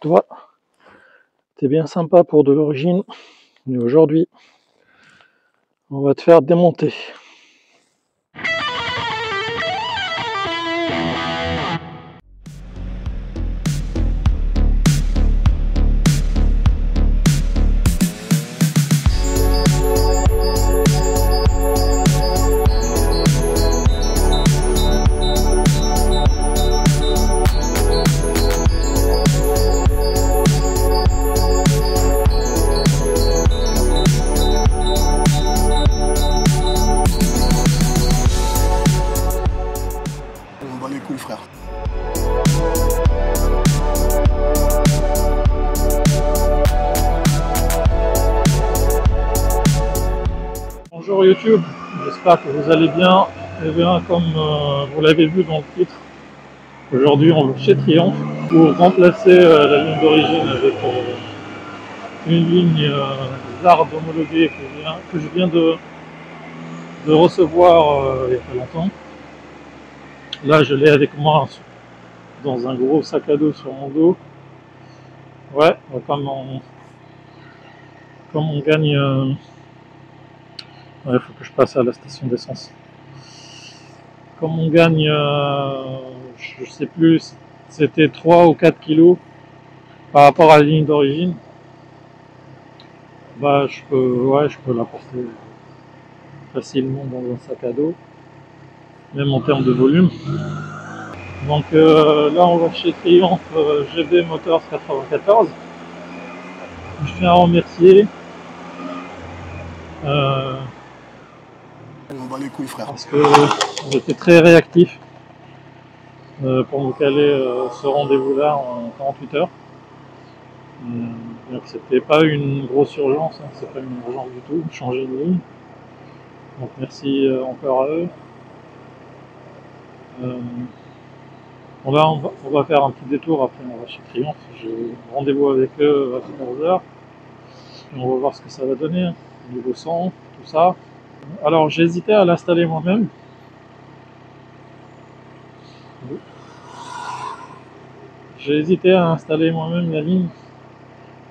Toi, t'es bien sympa pour de l'origine, mais aujourd'hui, on va te faire démonter. On bat les couilles, frère. Bonjour YouTube, j'espère que vous allez bien. Et bien, comme vous l'avez vu dans le titre, aujourd'hui on va chez Triumph pour remplacer la ligne d'origine avec une ligne Zard homologuée que je viens de recevoir il n'y a pas longtemps. Là, je l'ai avec moi dans un gros sac à dos sur mon dos. Ouais, comme on gagne... il faut que je passe à la station d'essence. Comme on gagne, je sais plus, c'était 3 ou 4 kilos par rapport à la ligne d'origine, bah je peux la porter facilement dans un sac à dos, même en termes de volume. Donc là on va chez Triumph GB Motors 94. Je tiens à remercier On bat les couilles, frère. parce que j'étais très réactif pour me caler ce rendez-vous-là en 48 heures. Donc c'était pas une grosse urgence, hein, c'est pas une urgence du tout, changer de ligne. Donc merci encore à eux. On va faire un petit détour, après on va chez Triumph. J'ai rendez-vous avec eux à 14h. On va voir ce que ça va donner, hein, niveau son, tout ça. Alors j'ai hésité à l'installer moi-même. J'ai hésité à installer moi-même la ligne.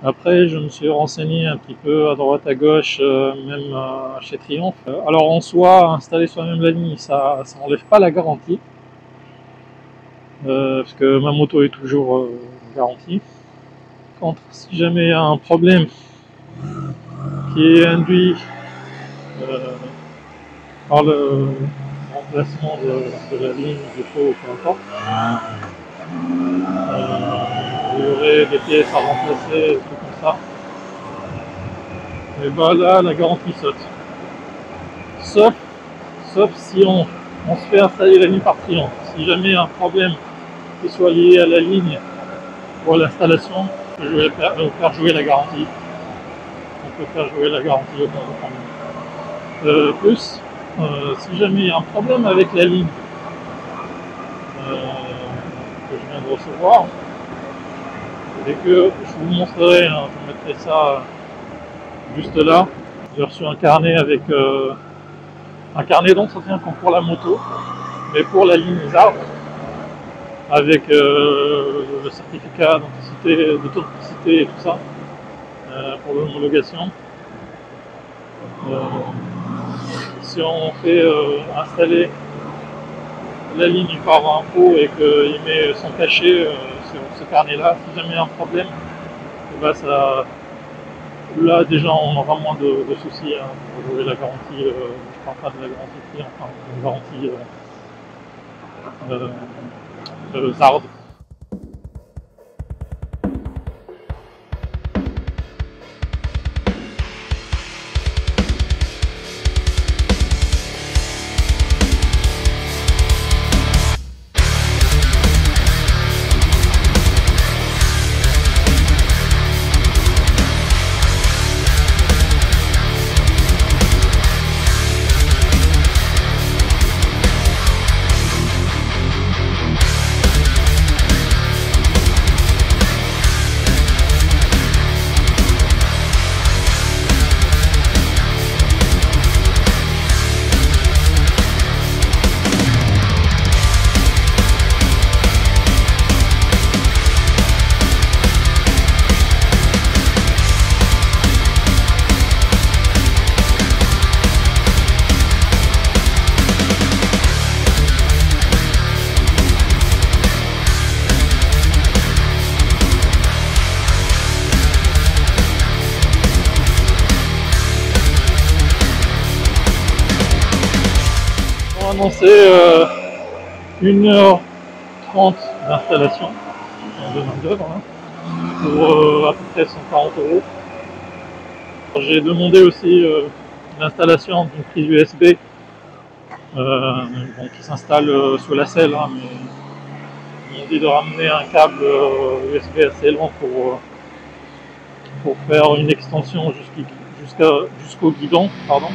Après, je me suis renseigné un petit peu à droite à gauche, même chez Triumph. Alors en soi, installer soi-même la ligne, ça n'enlève pas la garantie. Parce que ma moto est toujours garantie. Contre, si jamais il y a un problème qui est induit par le remplacement de la ligne, du faux, peu importe, il y aurait des pièces à remplacer, des trucs comme ça. Et bah là, la garantie saute. Sauf si on se fait installer la ligne par Triumph. Si jamais il y a un problème qui soit lié à la ligne ou à l'installation, je vais faire jouer la garantie. On peut faire jouer la garantie autant de problème. Si jamais il y a un problème avec la ligne que je viens de recevoir, et que je vous montrerai, hein, je vous mettrai ça juste là. J'ai reçu un carnet avec un carnet d'entretien comme pour la moto, mais pour la ligne Zard, avec le certificat d'authenticité et tout ça, pour l'homologation. Si on fait installer la ligne par un pro et qu'il met son cachet sur ce carnet-là, si jamais il y a un problème, et ben ça, là déjà on aura moins de soucis hein, pour jouer la garantie. Je parle pas de la garantie prix, enfin une garantie Zard. annoncé 1h30 d'installation de main-d'œuvre pour à peu près 140 €. J'ai demandé aussi l'installation d'une prise USB qui s'installe sous la selle, mais ils m'ont dit de ramener un câble USB assez long pour faire une extension jusqu'au guidon. Pardon.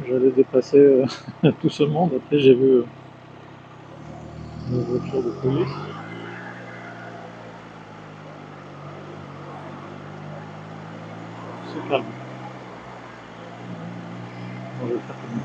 J'allais dépasser tout ce monde. Après j'ai vu une voiture de police. C'est calme. On va le faire comme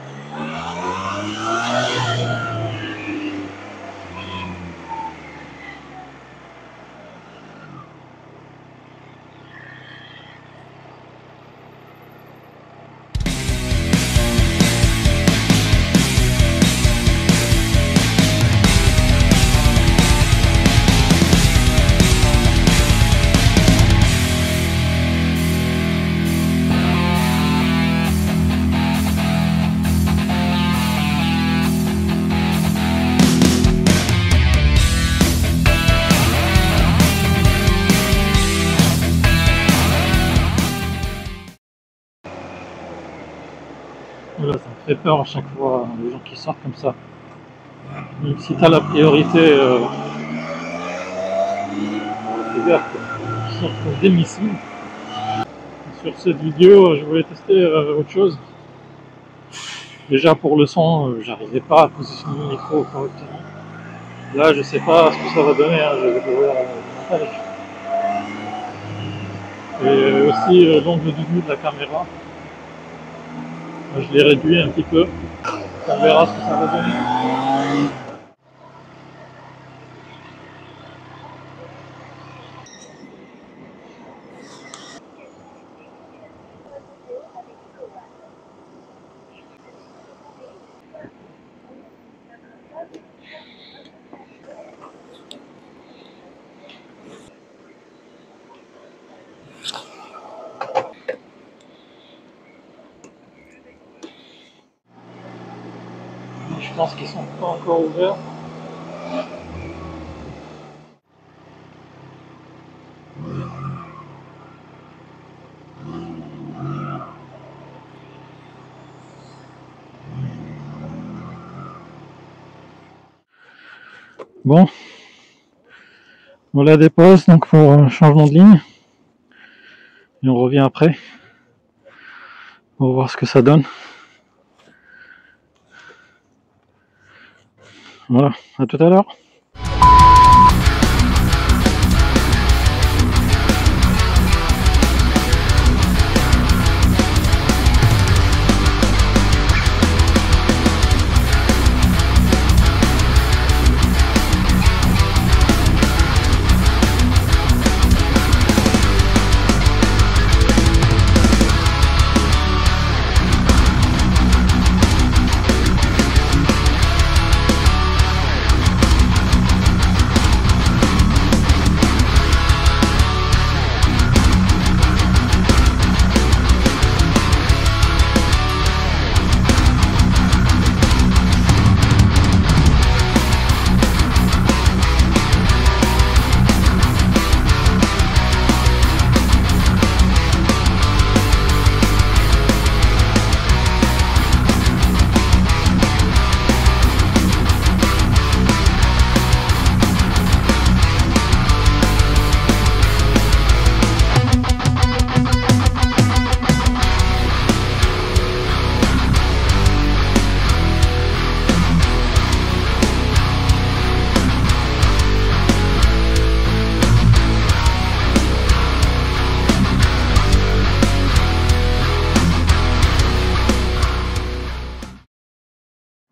Voilà, ça me fait peur à chaque fois, les gens qui sortent comme ça. Même si tu as la priorité, fais gaffe, ils sortent comme des missiles. Sur cette vidéo, je voulais tester autre chose. Déjà pour le son, j'arrivais pas à positionner le micro correctement. Là, je sais pas ce que ça va donner, je vais découvrir le montage. Et aussi l'angle de vue de la caméra. Je l'ai réduit un petit peu, on verra ce que ça va donner. Je pense qu'ils sont pas encore ouverts. Bon, voilà des pauses donc pour un changement de ligne. Et on revient après. On va voir ce que ça donne. Voilà, à tout à l'heure.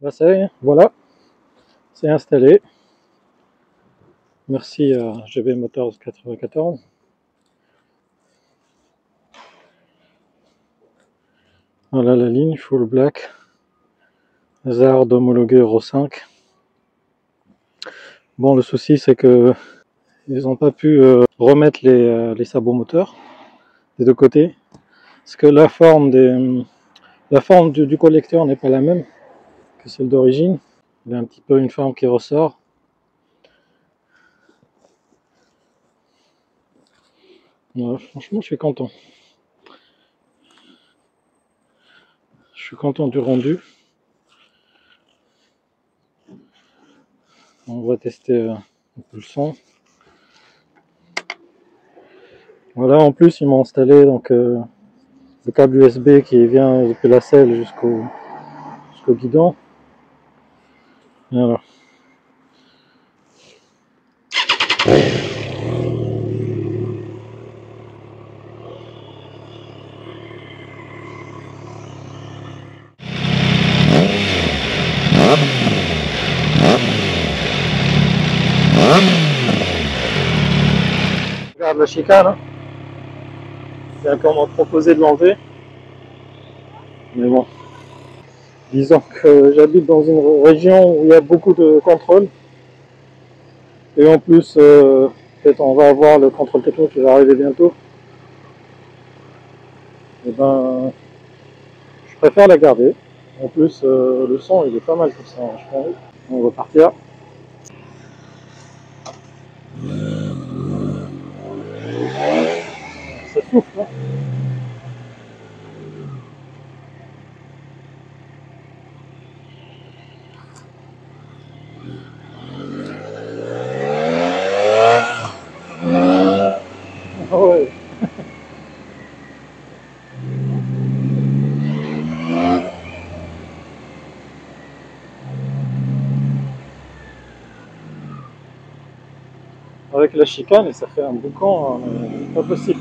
Là, voilà, c'est installé. Merci à GB Motors 94. Voilà la ligne full black. Zard homologué Euro 5. Bon, le souci c'est que ils n'ont pas pu remettre les sabots moteurs des deux côtés, parce que la forme du collecteur n'est pas la même que celle d'origine. Il a un petit peu une forme qui ressort. Ouais, franchement, je suis content. Je suis content du rendu. On va tester un peu le son. Voilà, en plus ils m'ont installé donc le câble USB qui vient depuis la selle jusqu'au guidon. Voilà. Regarde la chicane, hein. Il a encore proposé de l'enlever, mais bon. Disons que j'habite dans une région où il y a beaucoup de contrôle. Et en plus, peut-être on va avoir le contrôle technique qui va arriver bientôt. Et ben, je préfère la garder. En plus, le son il est pas mal comme ça, je pense. On va partir. Ça souffle, hein. Ah ouais. Avec la chicane, et ça fait un boucan, pas possible.